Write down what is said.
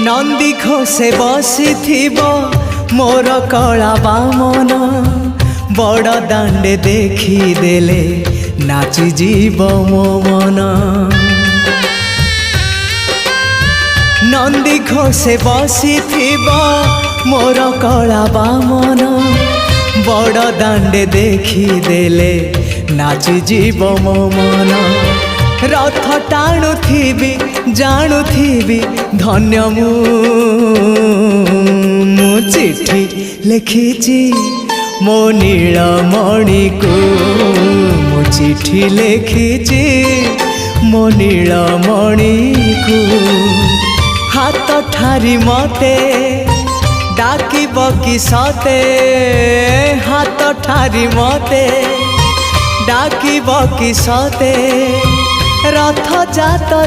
नंदी घोषे बसी मोर कला बामन बड़ दांडे देखी देले नाची जीव मो मन। नंदी घोषे बसी मोर कला बामन बड़ दांडे देखी देले नाची जीव मो मन। रथ टाणुथिबी जाणुथिबी धन्य मु चिट्ठी लिखिची मो नीलमणि को मु चिट्ठी लिखिची मो नीलमणि को। हाथ ठारी मते डाकिब कि सते हाथ ठारी मते डाकिब कि सते रथ जात